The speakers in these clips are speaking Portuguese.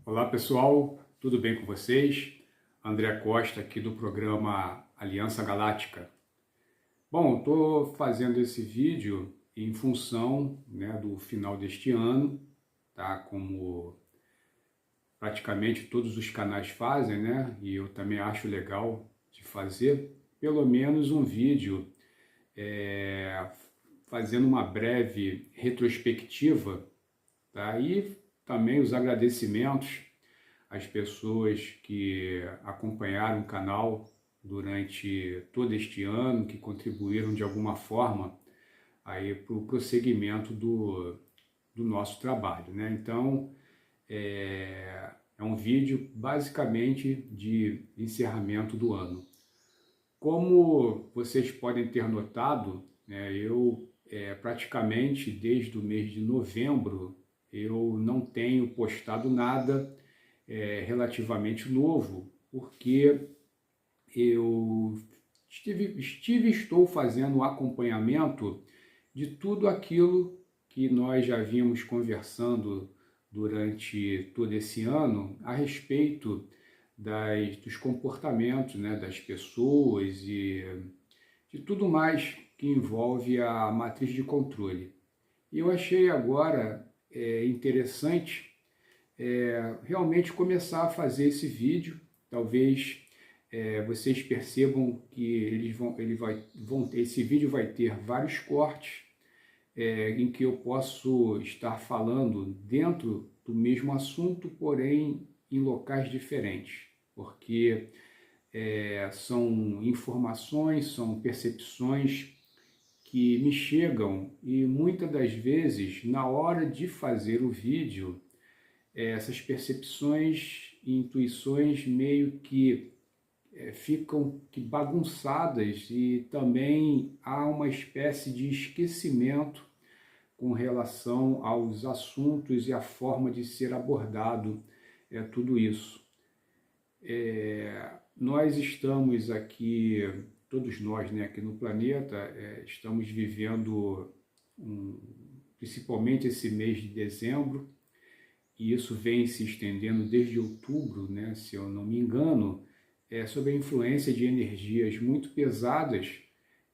Olá pessoal, tudo bem com vocês? André Costa aqui do programa Aliança Galáctica. Bom, estou fazendo esse vídeo em função, do final deste ano, tá? Como praticamente todos os canais fazem, né? E eu também acho legal de fazer pelo menos um vídeo fazendo uma breve retrospectiva, tá? E também os agradecimentos às pessoas que acompanharam o canal durante todo este ano, que contribuíram de alguma forma aí para o prosseguimento do nosso trabalho, né? Então, é um vídeo basicamente de encerramento do ano. Como vocês podem ter notado, né, eu praticamente desde o mês de novembro eu não tenho postado nada relativamente novo, porque eu estou fazendo um acompanhamento de tudo aquilo que nós já vimos conversando durante todo esse ano a respeito dos comportamentos, né, das pessoas e de tudo mais que envolve a matriz de controle. E eu achei agora interessante realmente começar a fazer esse vídeo. Talvez vocês percebam que esse vídeo vai ter vários cortes em que eu posso estar falando dentro do mesmo assunto, porém em locais diferentes, porque são informações, são percepções que me chegam e muitas das vezes, na hora de fazer o vídeo, essas percepções e intuições meio que ficam bagunçadas e também há uma espécie de esquecimento com relação aos assuntos e a forma de ser abordado tudo isso. Nós estamos aqui, todos nós, né, aqui no planeta, estamos vivendo principalmente esse mês de dezembro, e isso vem se estendendo desde outubro, né, se eu não me engano, sob a influência de energias muito pesadas,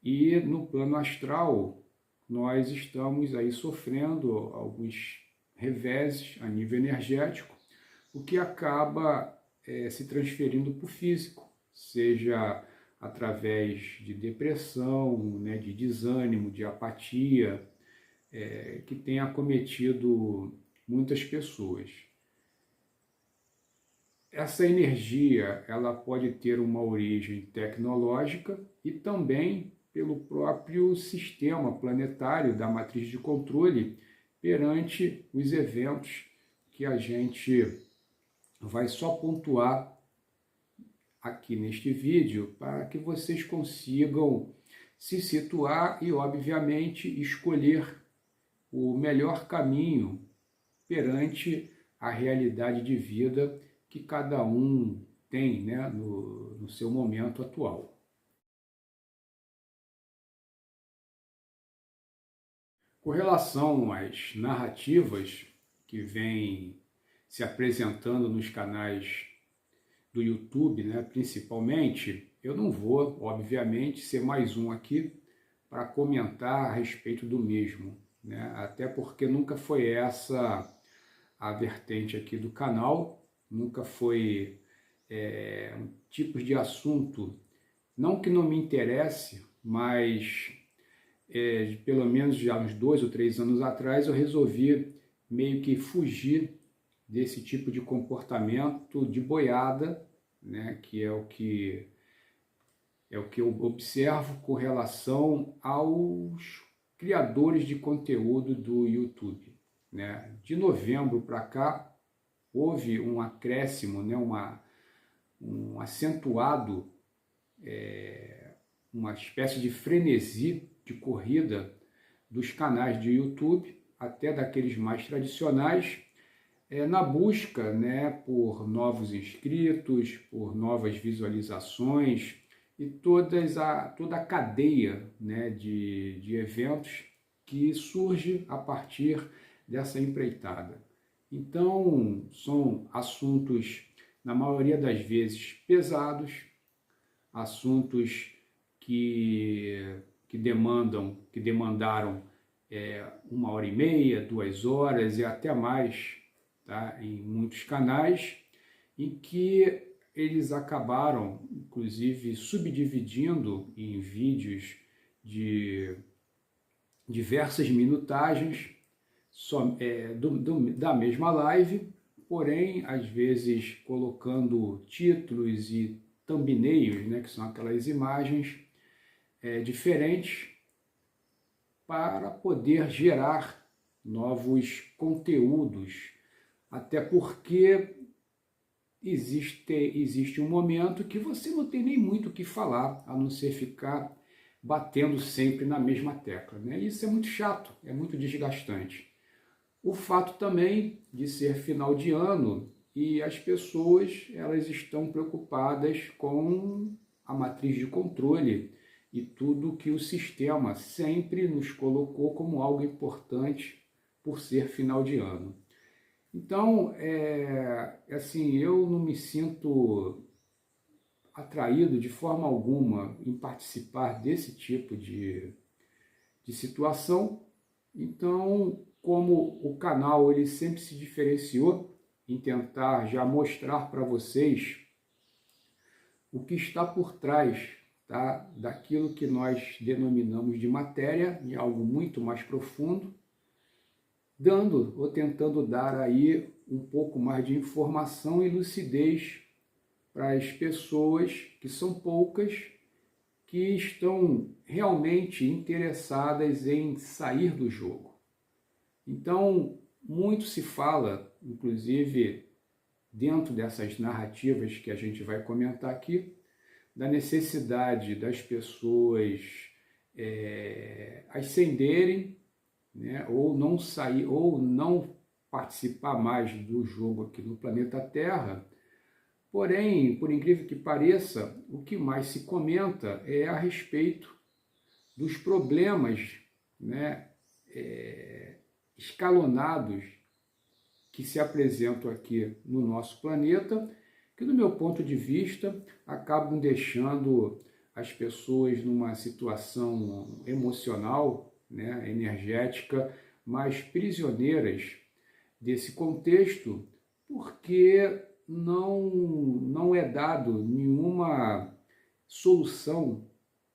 e no plano astral nós estamos aí sofrendo alguns reveses a nível energético, o que acaba se transferindo para o físico, seja através de depressão, né, de desânimo, de apatia, que tem acometido muitas pessoas. Essa energia ela pode ter uma origem tecnológica e também pelo próprio sistema planetário da matriz de controle perante os eventos que a gente vai só pontuar aqui neste vídeo para que vocês consigam se situar e, obviamente, escolher o melhor caminho perante a realidade de vida que cada um tem, né, no seu momento atual. Com relação às narrativas que vêm se apresentando nos canais do YouTube, né, principalmente, eu não vou, obviamente, ser mais um aqui para comentar a respeito do mesmo, né? Até porque nunca foi essa a vertente aqui do canal, nunca foi um tipo de assunto, não que não me interesse, mas pelo menos já uns 2 ou 3 anos atrás eu resolvi meio que fugir desse tipo de comportamento de boiada, né, que é o que eu observo com relação aos criadores de conteúdo do YouTube, né? De novembro para cá houve um acréscimo, né, um acentuado, uma espécie de frenesi de corrida dos canais de YouTube, até daqueles mais tradicionais, na busca, né, por novos inscritos, por novas visualizações e toda a cadeia, né, de eventos que surge a partir dessa empreitada. Então, são assuntos, na maioria das vezes, pesados, assuntos que demandaram 1h30, 2 horas e até mais, tá? Em muitos canais, em que eles acabaram, inclusive, subdividindo em vídeos de diversas minutagens da mesma live, porém, às vezes colocando títulos e thumbnails, né, que são aquelas imagens diferentes, para poder gerar novos conteúdos, até porque existe um momento que você não tem nem muito o que falar, a não ser ficar batendo sempre na mesma tecla, né? Isso é muito chato, é muito desgastante. O fato também de ser final de ano e as pessoas elas estão preocupadas com a matriz de controle e tudo que o sistema sempre nos colocou como algo importante por ser final de ano. Então, assim, eu não me sinto atraído de forma alguma em participar desse tipo de situação. Então, como o canal ele sempre se diferenciou em tentar já mostrar para vocês o que está por trás, tá, daquilo que nós denominamos de matéria, em algo muito mais profundo, dando ou tentando dar aí um pouco mais de informação e lucidez para as pessoas, que são poucas, que estão realmente interessadas em sair do jogo. Então, muito se fala, inclusive dentro dessas narrativas que a gente vai comentar aqui, da necessidade das pessoas ascenderem, né, ou não sair, ou não participar mais do jogo aqui no planeta Terra. Porém, por incrível que pareça, o que mais se comenta é a respeito dos problemas, né, escalonados que se apresentam aqui no nosso planeta, que, do meu ponto de vista, acabam deixando as pessoas numa situação emocional, né, energética, mais prisioneiras desse contexto, porque não é dado nenhuma solução,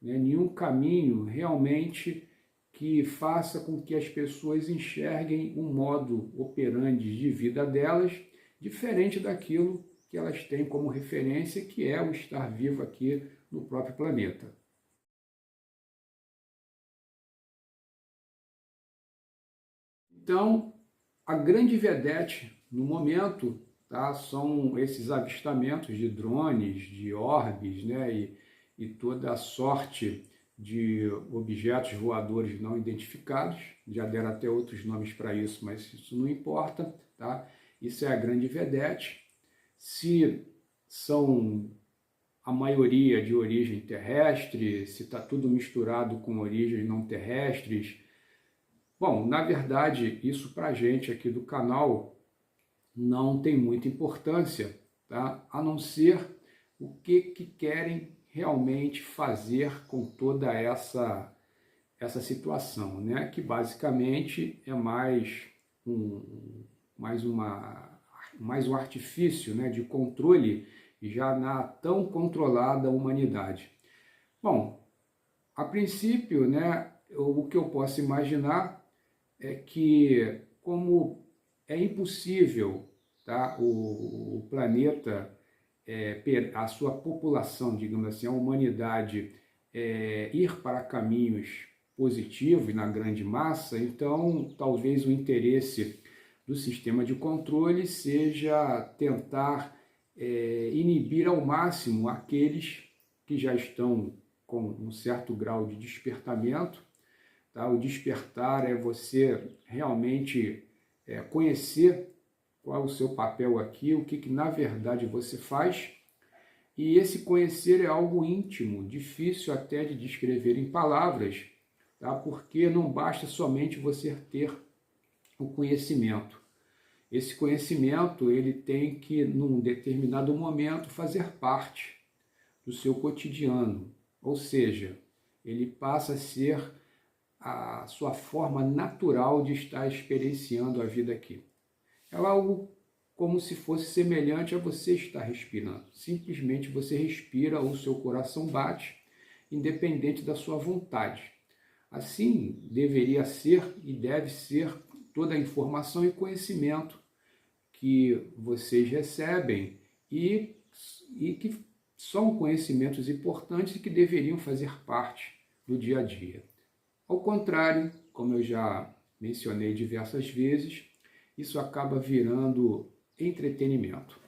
né, nenhum caminho realmente que faça com que as pessoas enxerguem um modo operandi de vida delas diferente daquilo que elas têm como referência, que é o estar vivo aqui no próprio planeta. Então, a grande vedete no momento, tá, são esses avistamentos de drones, de orbes, né, e toda a sorte de objetos voadores não identificados. Já deram até outros nomes para isso, mas isso não importa, tá? Isso é a grande vedete. Se são a maioria de origem terrestre, se está tudo misturado com origens não terrestres. Bom, na verdade, isso para a gente aqui do canal não tem muita importância, tá? A não ser o que querem realmente fazer com toda essa situação, né? Que basicamente é mais um artifício, né, de controle já na tão controlada humanidade. Bom, a princípio, né, o que eu posso imaginar é que, como é impossível, tá, o planeta, a sua população, digamos assim, a humanidade, ir para caminhos positivos na grande massa, então talvez o interesse do sistema de controle seja tentar inibir ao máximo aqueles que já estão com um certo grau de despertamento. Tá? O despertar é você realmente conhecer qual é o seu papel aqui, o que na verdade você faz. E esse conhecer é algo íntimo, difícil até de descrever em palavras, tá? Porque não basta somente você ter o conhecimento. esse conhecimento ele tem que, num determinado momento, fazer parte do seu cotidiano, ou seja, ele passa a ser a sua forma natural de estar experienciando a vida aqui. É algo como se fosse semelhante a você estar respirando. Simplesmente você respira, o seu coração bate, independente da sua vontade. Assim deveria ser e deve ser toda a informação e conhecimento que vocês recebem e que são conhecimentos importantes e que deveriam fazer parte do dia a dia. Ao contrário, como eu já mencionei diversas vezes, isso acaba virando entretenimento.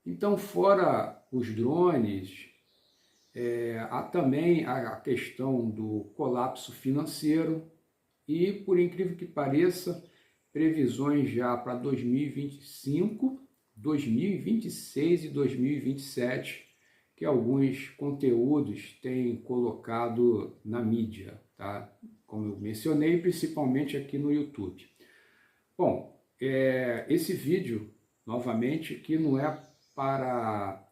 Então, fora os drones, há também a questão do colapso financeiro e, por incrível que pareça, previsões já para 2025, 2026 e 2027, que alguns conteúdos têm colocado na mídia, tá? Como eu mencionei, principalmente aqui no YouTube. Bom, esse vídeo, novamente, que não é para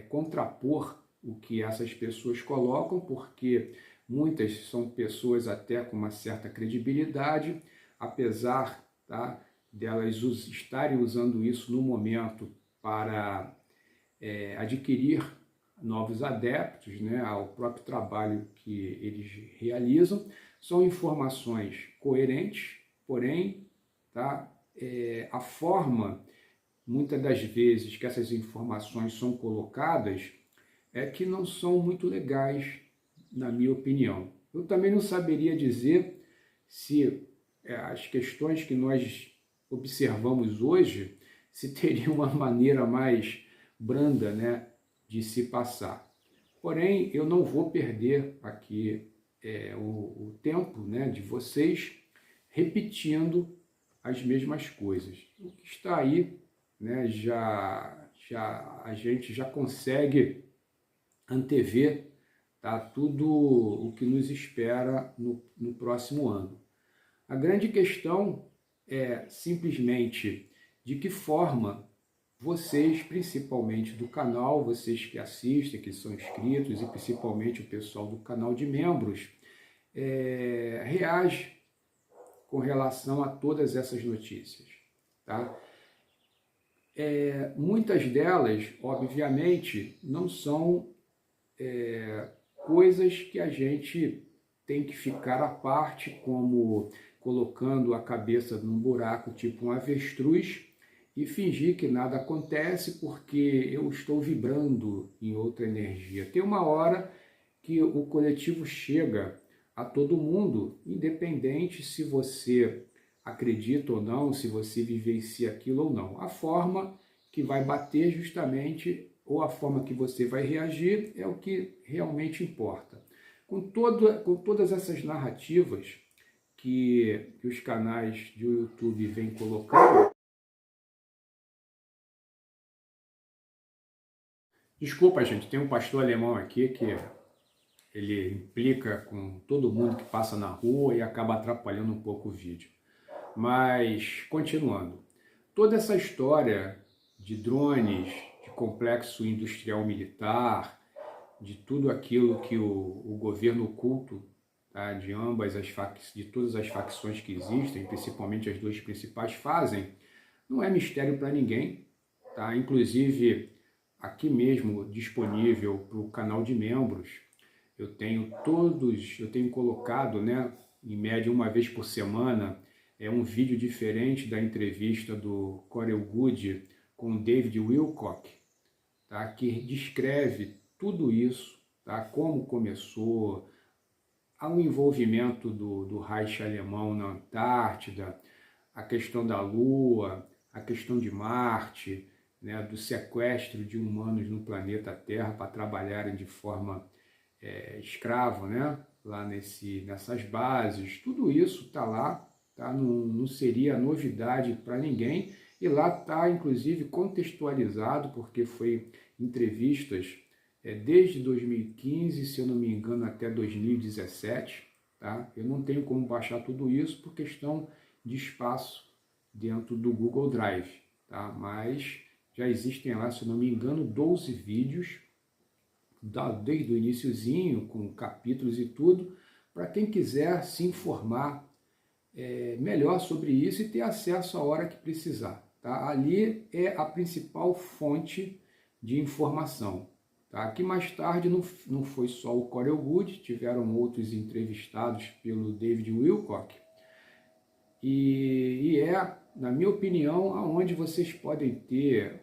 contrapor o que essas pessoas colocam, porque muitas são pessoas até com uma certa credibilidade, apesar, tá, delas estarem usando isso no momento para adquirir novos adeptos, né, ao próprio trabalho que eles realizam. São informações coerentes, porém, tá, a forma, muitas das vezes, que essas informações são colocadas é que não são muito legais, na minha opinião. Eu também não saberia dizer se as questões que nós observamos hoje, se teria uma maneira mais branda, né, de se passar. Porém, eu não vou perder aqui o tempo, né, de vocês repetindo as mesmas coisas. O que está aí, né, a gente já consegue antever, tá, tudo o que nos espera no próximo ano. A grande questão é simplesmente de que forma vocês, principalmente do canal, vocês que assistem, que são inscritos, e principalmente o pessoal do canal de membros, reage com relação a todas essas notícias, tá? Muitas delas, obviamente, não são coisas que a gente tem que ficar à parte, como colocando a cabeça num buraco tipo um avestruz e fingir que nada acontece porque eu estou vibrando em outra energia. Tem uma hora que o coletivo chega a todo mundo, independente se você acredita ou não, se você vivencia aquilo ou não. A forma que vai bater justamente, ou a forma que você vai reagir, é o que realmente importa. Com todas essas narrativas que os canais do YouTube vêm colocando... Desculpa, gente, tem um pastor alemão aqui que ele implica com todo mundo que passa na rua e acaba atrapalhando um pouco o vídeo. Mas, continuando, toda essa história de drones, de complexo industrial militar, de tudo aquilo que o governo oculto, tá, de todas as facções que existem, principalmente as duas principais, fazem, não é mistério para ninguém, tá? Inclusive, aqui mesmo disponível para o canal de membros, eu tenho colocado, né, em média uma vez por semana, um vídeo diferente da entrevista do Corey Goode com o David Wilcock, tá, que descreve tudo isso, tá, como começou, o envolvimento do Reich alemão na Antártida, a questão da Lua, a questão de Marte, né, do sequestro de humanos no planeta Terra para trabalharem de forma escrava, né, lá nessas bases. Tudo isso está lá, tá? Não seria novidade para ninguém, e lá está inclusive contextualizado, porque foi entrevistas desde 2015, se eu não me engano, até 2017, tá? Eu não tenho como baixar tudo isso por questão de espaço dentro do Google Drive, tá? Mas já existem lá, se eu não me engano, 12 vídeos, desde o iniciozinho, com capítulos e tudo, para quem quiser se informar melhor sobre isso e ter acesso a hora que precisar. Tá? Ali é a principal fonte de informação. Tá? Que mais tarde não foi só o Corey Goode, tiveram outros entrevistados pelo David Wilcock, e na minha opinião, aonde vocês podem ter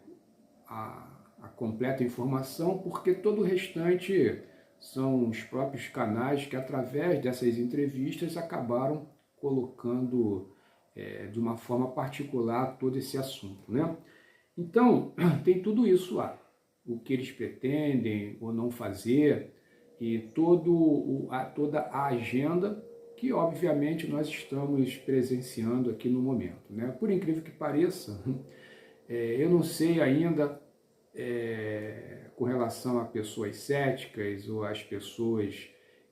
a completa informação, porque todo o restante são os próprios canais que, através dessas entrevistas, acabaram colocando de uma forma particular todo esse assunto, né? Então, tem tudo isso lá, o que eles pretendem ou não fazer, e toda a agenda que, obviamente, nós estamos presenciando aqui no momento, né? Por incrível que pareça, eu não sei ainda com relação a pessoas céticas ou as pessoas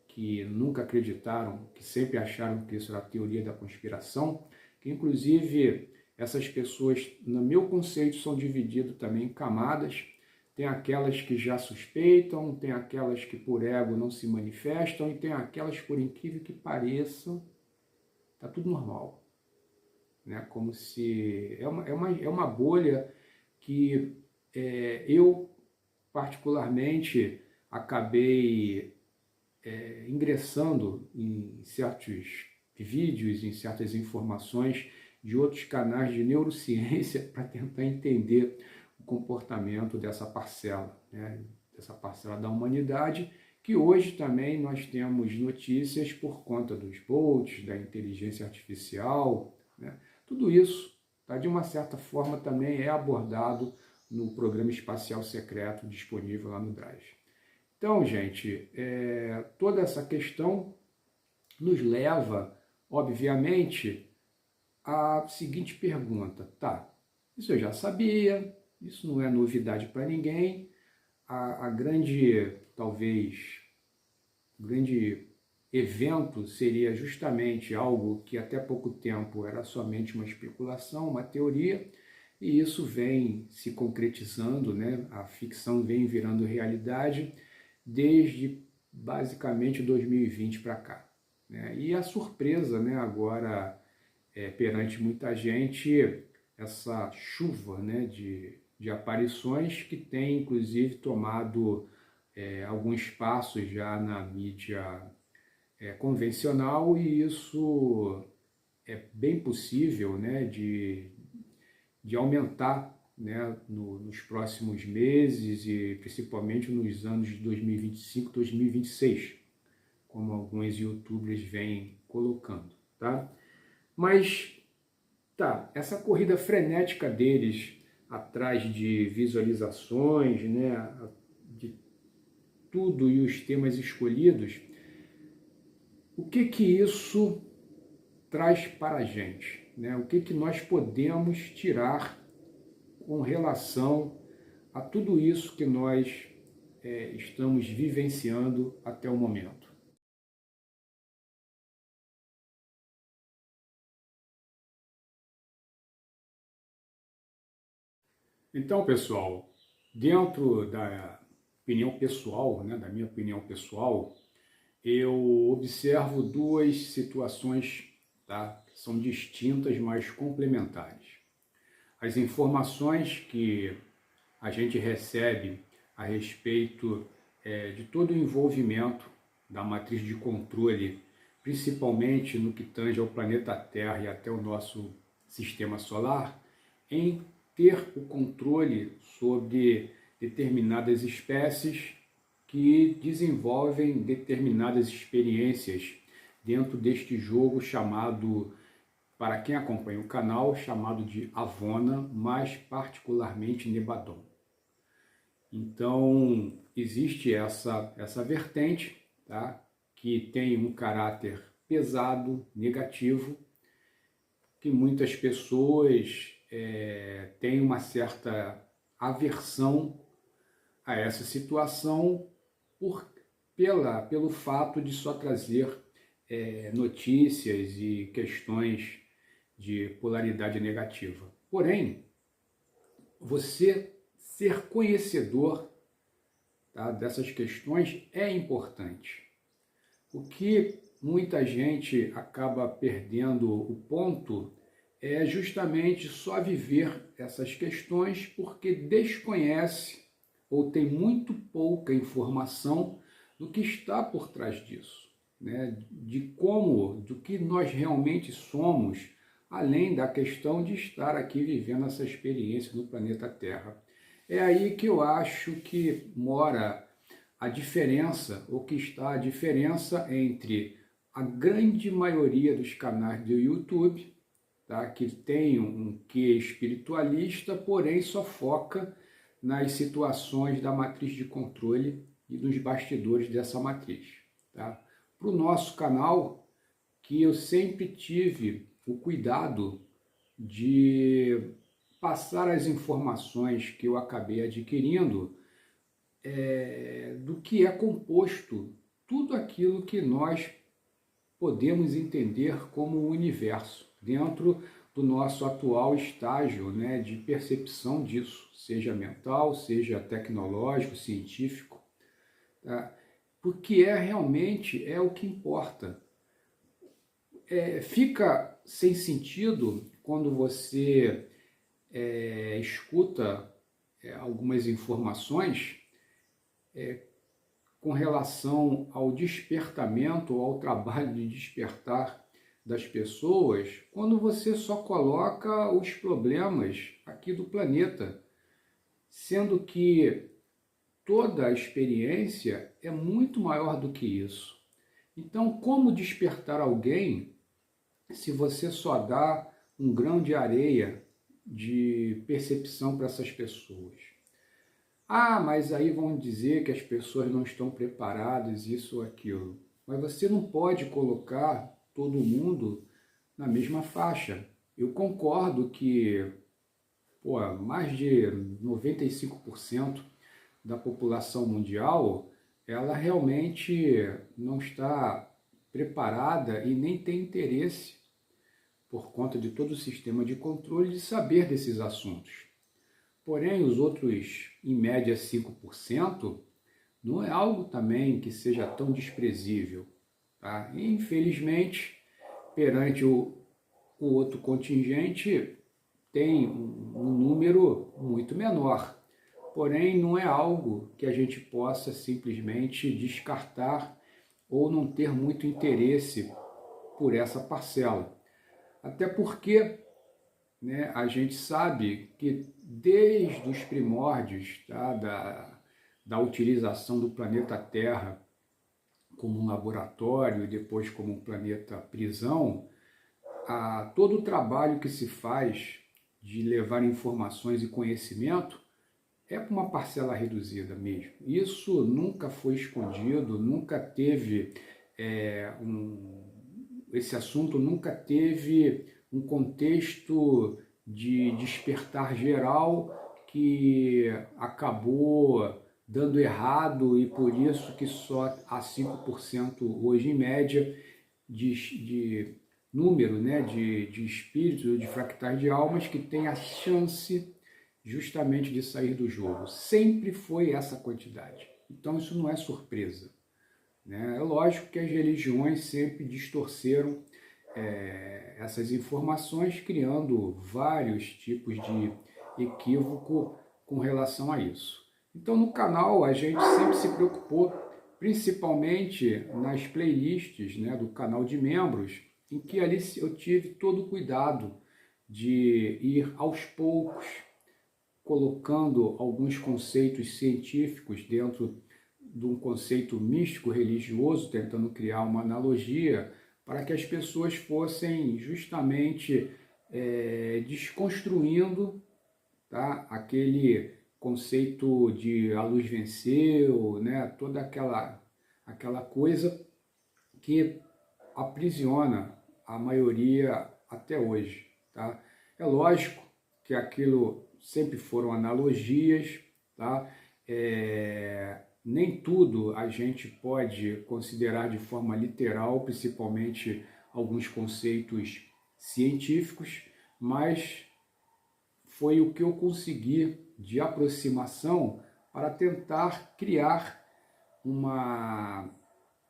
que nunca acreditaram, que sempre acharam que isso era teoria da conspiração, que inclusive essas pessoas, no meu conceito, são divididas também em camadas. Tem aquelas que já suspeitam, tem aquelas que por ego não se manifestam e tem aquelas, por incrível que pareça, tá tudo normal, né? Como se é uma bolha que eu particularmente acabei ingressando em certos vídeos, em certas informações de outros canais de neurociência para tentar entender o comportamento dessa parcela, né? Dessa parcela da humanidade, que hoje também nós temos notícias por conta dos bots, da inteligência artificial, né? Tudo isso, tá, de uma certa forma, também é abordado no programa espacial secreto disponível lá no Drive. Então, gente, toda essa questão nos leva, obviamente, à seguinte pergunta. Tá, isso eu já sabia, isso não é novidade para ninguém. A grande, talvez, grande evento seria justamente algo que até pouco tempo era somente uma especulação, uma teoria, e isso vem se concretizando, né? A ficção vem virando realidade desde basicamente 2020 para cá, né? E a surpresa, né, agora perante muita gente, essa chuva, né, de aparições que tem inclusive tomado alguns passos já na mídia convencional, e isso é bem possível, né, de aumentar, né, nos próximos meses e principalmente nos anos de 2025, 2026, como alguns youtubers vêm colocando, tá? Mas, tá, essa corrida frenética deles atrás de visualizações, né, de tudo e os temas escolhidos, o que isso traz para a gente, né? O que nós podemos tirar com relação a tudo isso que nós estamos vivenciando até o momento? Então, pessoal, dentro da opinião pessoal, né, da minha opinião pessoal, eu observo duas situações, tá, que são distintas, mas complementares. As informações que a gente recebe a respeito de todo o envolvimento da matriz de controle, principalmente no que tange ao planeta Terra e até o nosso sistema solar, em ter o controle sobre determinadas espécies que desenvolvem determinadas experiências dentro deste jogo chamado, para quem acompanha o canal, chamado de Avona, mais particularmente Nebadon. Então, existe essa vertente, tá, que tem um caráter pesado, negativo, que muitas pessoas têm uma certa aversão a essa situação pelo fato de só trazer notícias e questões de polaridade negativa. Porém, você ser conhecedor, tá, dessas questões é importante. O que muita gente acaba perdendo o ponto é justamente só viver essas questões porque desconhece ou tem muito pouca informação do que está por trás disso, né? Do que nós realmente somos, além da questão de estar aqui vivendo essa experiência no planeta Terra. É aí que eu acho que mora a diferença, ou que está a diferença entre a grande maioria dos canais do YouTube, tá, que tem um quê espiritualista, porém só foca nas situações da matriz de controle e dos bastidores dessa matriz. Tá? Para o nosso canal, que eu sempre tive o cuidado de passar as informações que eu acabei adquirindo do que é composto tudo aquilo que nós podemos entender como o universo, dentro do nosso atual estágio, né, de percepção disso, seja mental, seja tecnológico, científico, tá? Porque realmente é o que importa. Fica sem sentido quando você escuta algumas informações com relação ao despertamento, ao trabalho de despertar das pessoas, quando você só coloca os problemas aqui do planeta, sendo que toda a experiência é muito maior do que isso. Então, como despertar alguém se você só dá um grão de areia de percepção para essas pessoas? Ah, mas aí vão dizer que as pessoas não estão preparadas, isso ou aquilo. Mas você não pode colocar todo mundo na mesma faixa. Eu concordo que mais de 95% da população mundial, ela realmente não está preparada e nem tem interesse, por conta de todo o sistema de controle, de saber desses assuntos. Porém, os outros, em média 5%, não é algo também que seja tão desprezível. Tá? E, infelizmente, perante o outro contingente, tem um número muito menor. Porém, não é algo que a gente possa simplesmente descartar ou não ter muito interesse por essa parcela. Até porque, né, a gente sabe que desde os primórdios, tá, da utilização do planeta Terra como um laboratório e depois como um planeta prisão, todo o trabalho que se faz de levar informações e conhecimento é para uma parcela reduzida mesmo. Isso nunca foi escondido, nunca teve esse assunto nunca teve um contexto de despertar geral que acabou dando errado e por isso que só há 5% hoje em média de número, né, de espíritos, de fractais de almas que tem a chance justamente de sair do jogo. Sempre foi essa quantidade. Então isso não é surpresa, né? É lógico que as religiões sempre distorceram essas informações, criando vários tipos de equívoco com relação a isso. Então no canal a gente sempre se preocupou, principalmente nas playlists, né, do canal de membros, em que ali eu tive todo o cuidado de ir aos poucos colocando alguns conceitos científicos dentro de um conceito místico religioso, tentando criar uma analogia para que as pessoas fossem justamente desconstruindo, tá, aquele conceito de a luz venceu, né, toda aquela coisa que aprisiona a maioria até hoje. Tá? É lógico que aquilo sempre foram analogias, tá? nem tudo a gente pode considerar de forma literal, principalmente alguns conceitos científicos, mas foi o que eu consegui de aproximação para tentar criar uma,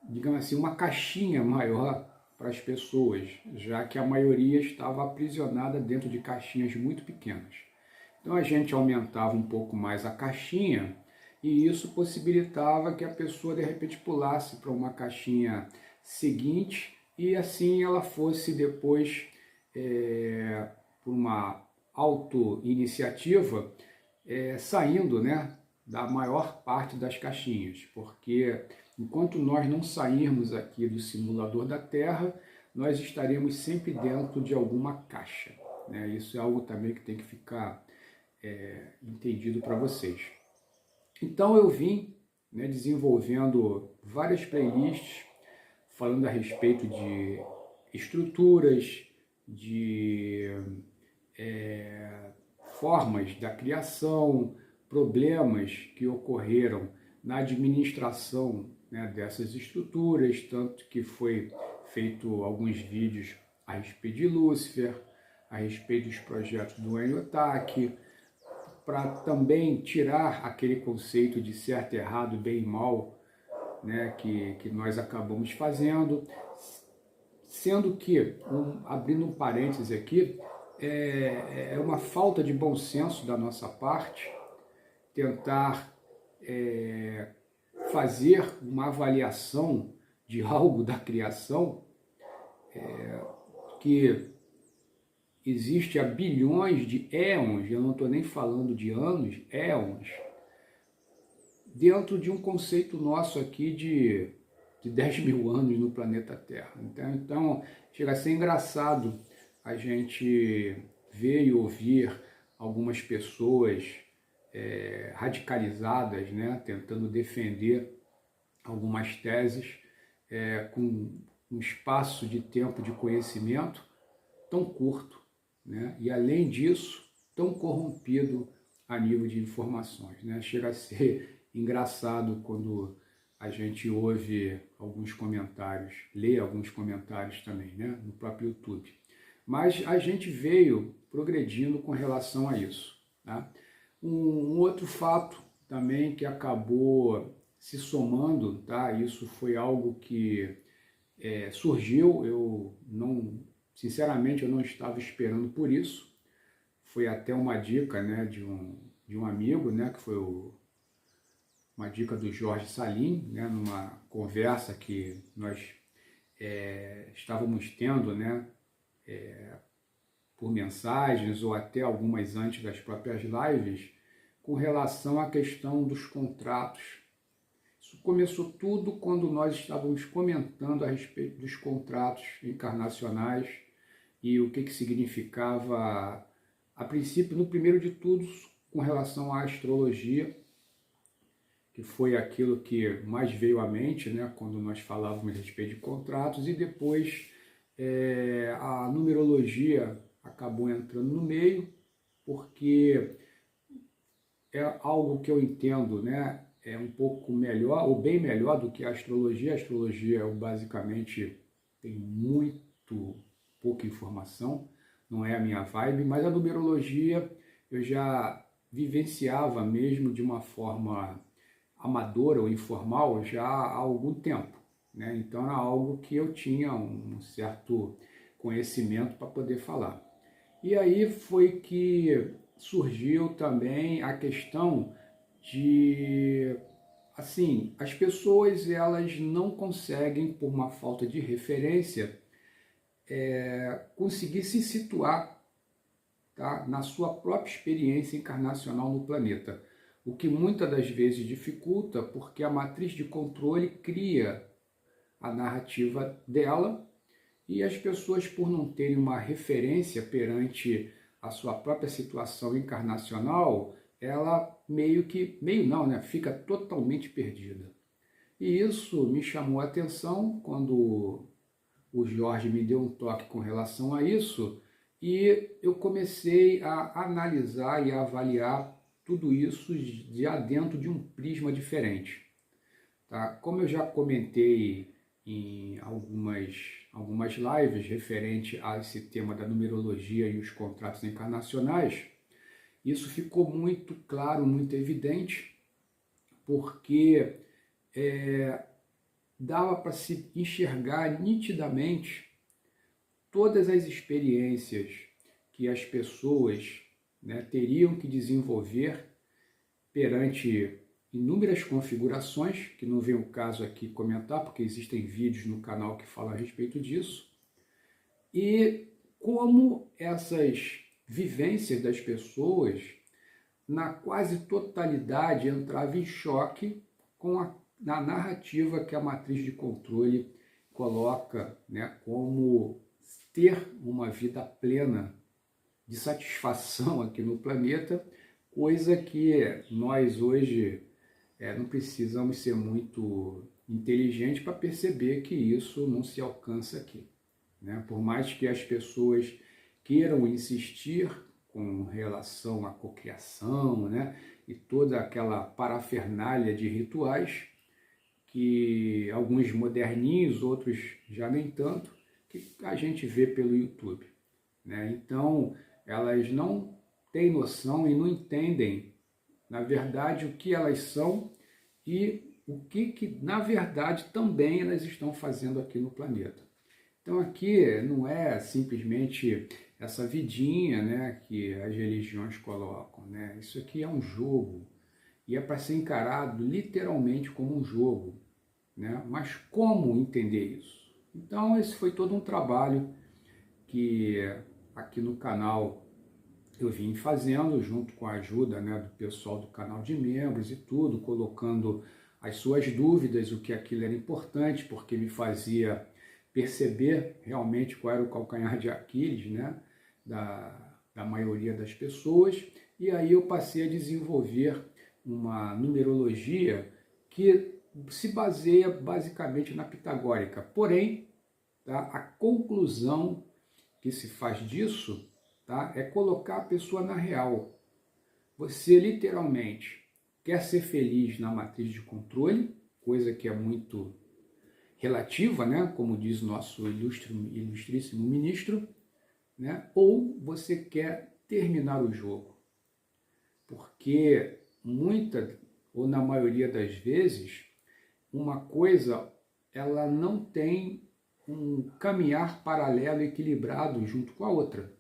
digamos assim, uma caixinha maior para as pessoas, já que a maioria estava aprisionada dentro de caixinhas muito pequenas. Então a gente aumentava um pouco mais a caixinha e isso possibilitava que a pessoa de repente pulasse para uma caixinha seguinte e assim ela fosse depois, por uma auto-iniciativa, saindo, né, da maior parte das caixinhas, porque enquanto nós não sairmos aqui do simulador da Terra, nós estaremos sempre dentro de alguma caixa, né? Isso é algo também que tem que ficar entendido para vocês. Então eu vim, né, desenvolvendo várias playlists falando a respeito de estruturas, de formas da criação, problemas que ocorreram na administração, né, dessas estruturas, tanto que foi feito alguns vídeos a respeito de Lúcifer, a respeito dos projetos do Eniotak, para também tirar aquele conceito de certo, errado, bem e mal, né, que nós acabamos fazendo, sendo que, abrindo um parêntese aqui, é uma falta de bom senso da nossa parte tentar fazer uma avaliação de algo da criação que existe há bilhões de éons, eu não estou nem falando de anos, éons, dentro de um conceito nosso aqui de 10 mil anos no planeta Terra. Então chega a ser engraçado a gente ver e ouvir algumas pessoas radicalizadas, né, tentando defender algumas teses com um espaço de tempo de conhecimento tão curto, né, e além disso, tão corrompido a nível de informações, né? Chega a ser engraçado quando a gente ouve alguns comentários, lê alguns comentários também, né, no próprio YouTube. Mas a gente veio progredindo com relação a isso, tá? Um outro fato também que acabou se somando, tá? Isso foi algo que surgiu, sinceramente, eu não estava esperando por isso. Foi até uma dica, né, de um amigo, né, que foi uma dica do Jorge Salim, né, numa conversa que nós estávamos tendo, né, por mensagens ou até algumas antes das próprias lives, com relação à questão dos contratos. Isso começou tudo quando nós estávamos comentando a respeito dos contratos encarnacionais e o que significava, a princípio, no primeiro de tudo, com relação à astrologia, que foi aquilo que mais veio à mente, né, quando nós falávamos a respeito de contratos, e depois a numerologia acabou entrando no meio, porque é algo que eu entendo, né, é um pouco melhor, ou bem melhor do que a astrologia. A astrologia, eu basicamente tem muito pouca informação, não é a minha vibe, mas a numerologia eu já vivenciava mesmo de uma forma amadora ou informal já há algum tempo, né? Então era algo que eu tinha um certo conhecimento para poder falar. E aí foi que surgiu também a questão de, assim, as pessoas elas não conseguem, por uma falta de referência, conseguir se situar, tá, na sua própria experiência encarnacional no planeta. O que muitas das vezes dificulta, porque a matriz de controle cria a narrativa dela e as pessoas, por não terem uma referência perante a sua própria situação encarnacional, ela meio não, né, fica totalmente perdida. E isso me chamou a atenção quando o Jorge me deu um toque com relação a isso, e eu comecei a analisar e a avaliar tudo isso já dentro de um prisma diferente. tá? Como eu já comentei em algumas lives referente a esse tema da numerologia e os contratos encarnacionais, isso ficou muito claro, muito evidente, porque dava para se enxergar nitidamente todas as experiências que as pessoas, né, teriam que desenvolver perante inúmeras configurações, que não vem o caso aqui comentar, porque existem vídeos no canal que falam a respeito disso, e como essas vivências das pessoas, na quase totalidade, entravam em choque com a narrativa que a matriz de controle coloca, né, como ter uma vida plena de satisfação aqui no planeta, coisa que nós hoje não precisamos ser muito inteligentes para perceber que isso não se alcança aqui, né? Por mais que as pessoas queiram insistir com relação à cocriação, né, e toda aquela parafernália de rituais, que alguns moderninhos, outros já nem tanto, que a gente vê pelo YouTube, né? Então, elas não têm noção e não entendem, na verdade, o que elas são e o que na verdade, também elas estão fazendo aqui no planeta. Então, aqui não é simplesmente essa vidinha, né, que as religiões colocam, né? Isso aqui é um jogo e é para ser encarado literalmente como um jogo, né? Mas como entender isso? Então, esse foi todo um trabalho que aqui no canal eu vim fazendo, junto com a ajuda, né, do pessoal do canal de membros e tudo, colocando as suas dúvidas, o que aquilo era importante, porque me fazia perceber realmente qual era o calcanhar de Aquiles, né, da maioria das pessoas, e aí eu passei a desenvolver uma numerologia que se baseia basicamente na pitagórica. Porém, tá, a conclusão que se faz disso, tá, é colocar a pessoa na real. Você literalmente quer ser feliz na matriz de controle, coisa que é muito relativa, né, como diz nosso ilustríssimo ministro, né, ou você quer terminar o jogo. Porque muita, ou na maioria das vezes, uma coisa ela não tem um caminhar paralelo equilibrado junto com a outra.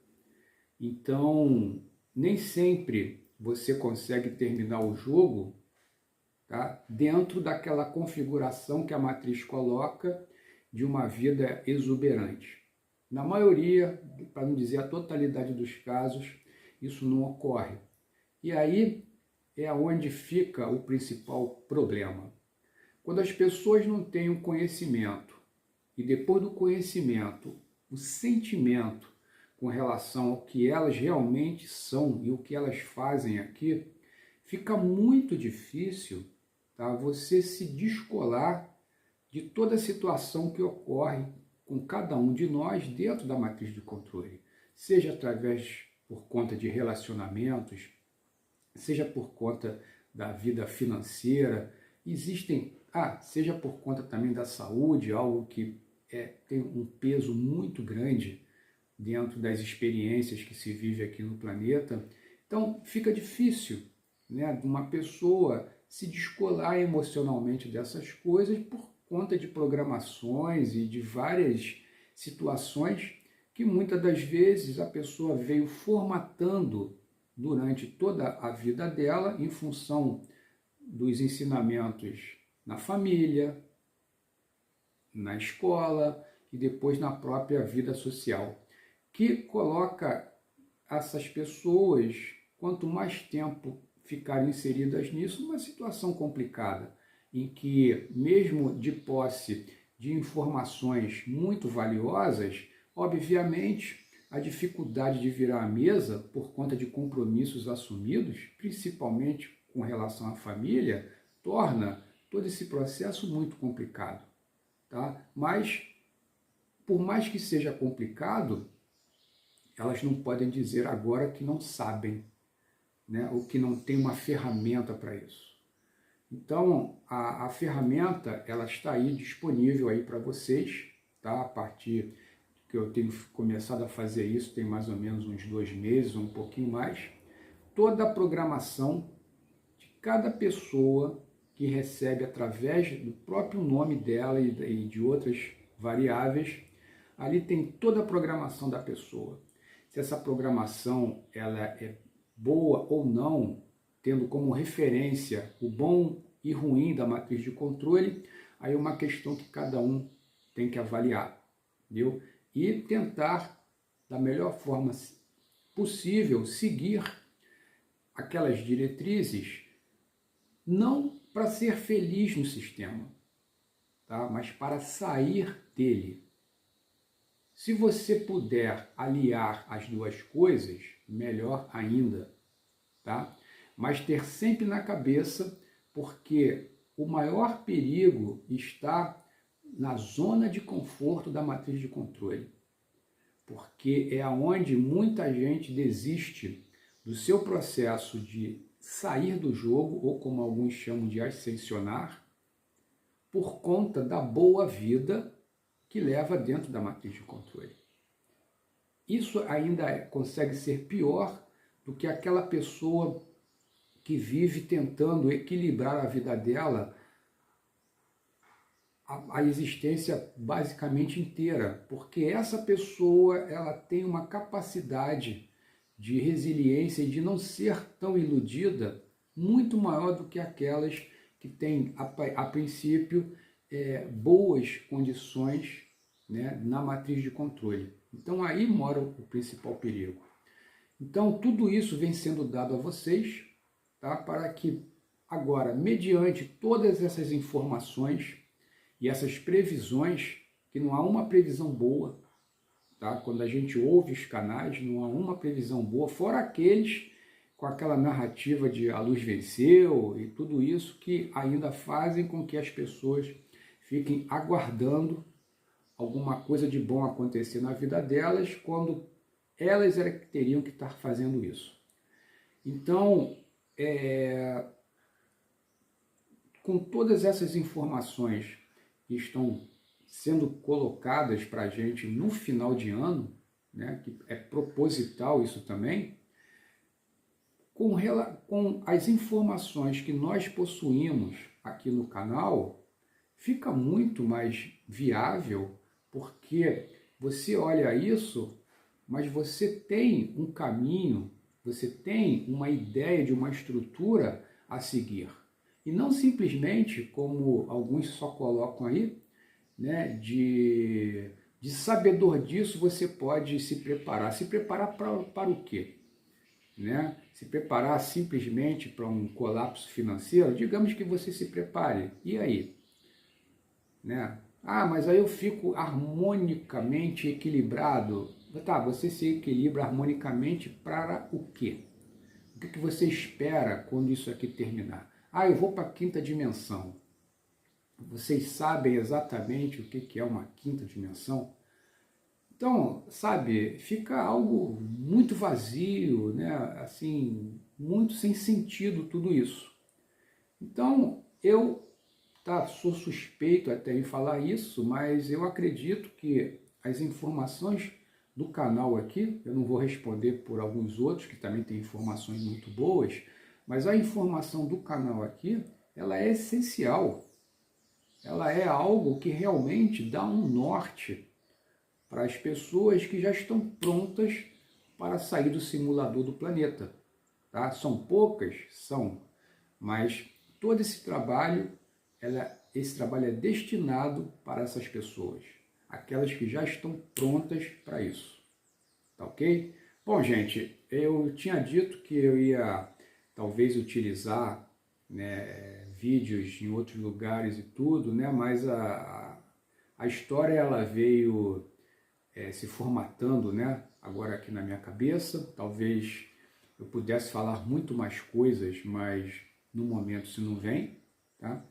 Então, nem sempre você consegue terminar o jogo, tá, dentro daquela configuração que a matriz coloca de uma vida exuberante. Na maioria, para não dizer a totalidade dos casos, isso não ocorre. E aí é onde fica o principal problema. Quando as pessoas não têm o conhecimento, e depois do conhecimento, o sentimento com relação ao que elas realmente são e o que elas fazem aqui, fica muito difícil, tá, você se descolar de toda a situação que ocorre com cada um de nós dentro da matriz de controle, seja por conta de relacionamentos, seja por conta da vida financeira, seja por conta também da saúde, algo que tem um peso muito grande dentro das experiências que se vive aqui no planeta. Então, fica difícil, né, de uma pessoa se descolar emocionalmente dessas coisas por conta de programações e de várias situações que muitas das vezes a pessoa veio formatando durante toda a vida dela em função dos ensinamentos na família, na escola e depois na própria vida social, que coloca essas pessoas, quanto mais tempo ficarem inseridas nisso, numa situação complicada, em que, mesmo de posse de informações muito valiosas, obviamente, a dificuldade de virar a mesa por conta de compromissos assumidos, principalmente com relação à família, torna todo esse processo muito complicado, tá? Mas, por mais que seja complicado, elas não podem dizer agora que não sabem, né? Ou que não tem uma ferramenta para isso. Então, a ferramenta, ela está aí disponível aí para vocês, tá? A partir que eu tenho começado a fazer isso, tem mais ou menos uns 2 meses, um pouquinho mais. Toda a programação de cada pessoa que recebe através do próprio nome dela e de outras variáveis, ali tem toda a programação da pessoa. Se essa programação ela é boa ou não, tendo como referência o bom e ruim da matriz de controle, aí é uma questão que cada um tem que avaliar, entendeu? E tentar, da melhor forma possível, seguir aquelas diretrizes, não para ser feliz no sistema, tá? Mas para sair dele. Se você puder aliar as duas coisas, melhor ainda, tá? Mas ter sempre na cabeça, porque o maior perigo está na zona de conforto da matriz de controle, porque é onde muita gente desiste do seu processo de sair do jogo, ou como alguns chamam de ascensionar, por conta da boa vida que leva dentro da matriz de controle. Isso ainda consegue ser pior do que aquela pessoa que vive tentando equilibrar a vida dela, a existência basicamente inteira, porque essa pessoa ela tem uma capacidade de resiliência e de não ser tão iludida muito maior do que aquelas que têm, a princípio, boas condições, né, na matriz de controle. Então aí mora o principal perigo. Então tudo isso vem sendo dado a vocês, tá, para que agora, mediante todas essas informações e essas previsões, que não há uma previsão boa, tá? Quando a gente ouve os canais, não há uma previsão boa, fora aqueles com aquela narrativa de a luz venceu e tudo isso que ainda fazem com que as pessoas fiquem aguardando alguma coisa de bom acontecer na vida delas, quando elas é que teriam que estar fazendo isso. Então, com todas essas informações que estão sendo colocadas para a gente no final de ano, né, que é proposital isso também, com as informações que nós possuímos aqui no canal, fica muito mais viável, porque você olha isso, mas você tem um caminho, você tem uma ideia de uma estrutura a seguir. E não simplesmente, como alguns só colocam aí, né, de sabedor disso você pode se preparar. Se preparar para o quê? Né? Se preparar simplesmente para um colapso financeiro? Digamos que você se prepare. E aí? Né? Ah, mas aí eu fico harmonicamente equilibrado. Tá, você se equilibra harmonicamente para o quê? O que você espera quando isso aqui terminar? Ah, eu vou para a quinta dimensão. Vocês sabem exatamente o que é uma quinta dimensão? Então, sabe, fica algo muito vazio, né? Assim, muito sem sentido tudo isso. Então, eu sou suspeito até em falar isso, mas eu acredito que as informações do canal aqui, eu não vou responder por alguns outros que também têm informações muito boas, mas a informação do canal aqui, ela é essencial. Ela é algo que realmente dá um norte para as pessoas que já estão prontas para sair do simulador do planeta. Tá? São poucas? São, mas todo esse trabalho é destinado para essas pessoas, aquelas que já estão prontas para isso. Tá ok? Bom, gente, eu tinha dito que eu ia talvez utilizar, né, vídeos em outros lugares e tudo, né, mas a história ela veio se formatando, né, agora aqui na minha cabeça. Talvez eu pudesse falar muito mais coisas, mas no momento isso não vem. Tá?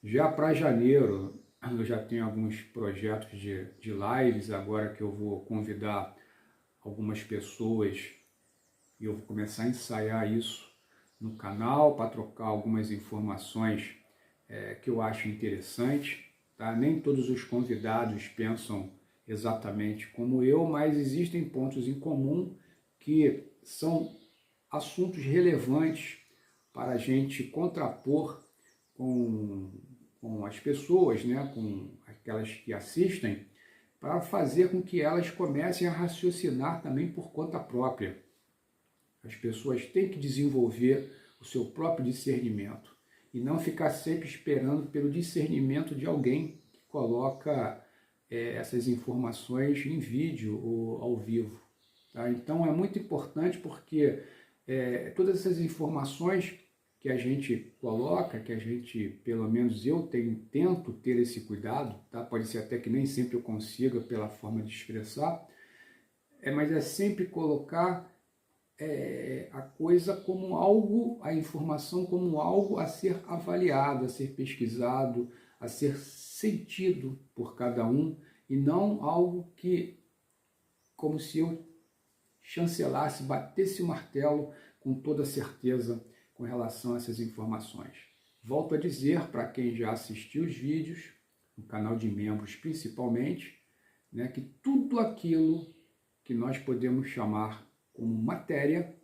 Já para janeiro eu já tenho alguns projetos de lives, agora que eu vou convidar algumas pessoas e eu vou começar a ensaiar isso no canal para trocar algumas informações que eu acho interessante, tá? Nem todos os convidados pensam exatamente como eu, mas existem pontos em comum que são assuntos relevantes para a gente contrapor com as pessoas, né? Com aquelas que assistem, para fazer com que elas comecem a raciocinar também por conta própria. As pessoas têm que desenvolver o seu próprio discernimento e não ficar sempre esperando pelo discernimento de alguém que coloca essas informações em vídeo ou ao vivo. Tá? Então é muito importante porque todas essas informações que a gente coloca, que a gente, pelo menos eu tento ter esse cuidado, tá? Pode ser até que nem sempre eu consiga pela forma de expressar, mas é sempre colocar a coisa como algo, a informação como algo a ser avaliado, a ser pesquisado, a ser sentido por cada um, e não algo que, como se eu chancelasse, batesse o martelo com toda certeza com relação a essas informações. Volto a dizer para quem já assistiu os vídeos, no canal de membros principalmente, né, que tudo aquilo que nós podemos chamar como matéria,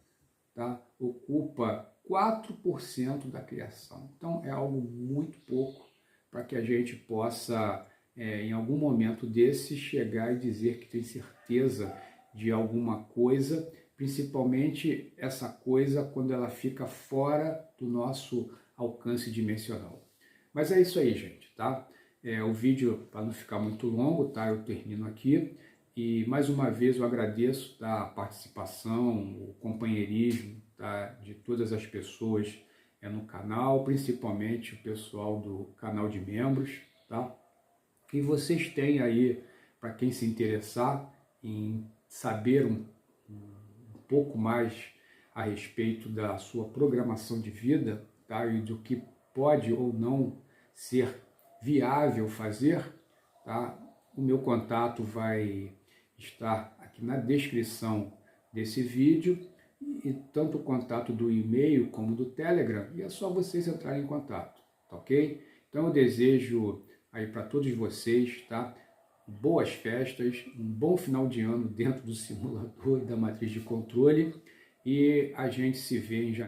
tá, ocupa 4% da criação. Então é algo muito pouco para que a gente possa, em algum momento desse, chegar e dizer que tem certeza de alguma coisa, principalmente essa coisa quando ela fica fora do nosso alcance dimensional. Mas é isso aí, gente, tá? O vídeo, para não ficar muito longo, tá? Eu termino aqui. E mais uma vez eu agradeço, tá, a participação, o companheirismo, tá, de todas as pessoas no canal, principalmente o pessoal do canal de membros, tá? E vocês têm aí, para quem se interessar em saber um pouco mais a respeito da sua programação de vida, tá? E do que pode ou não ser viável fazer, tá? O meu contato vai estar aqui na descrição desse vídeo, e tanto o contato do e-mail como do Telegram, e é só vocês entrarem em contato, tá ok? Então eu desejo aí para todos vocês, tá? Boas festas, um bom final de ano dentro do simulador e da matriz de controle, e a gente se vê em janeiro.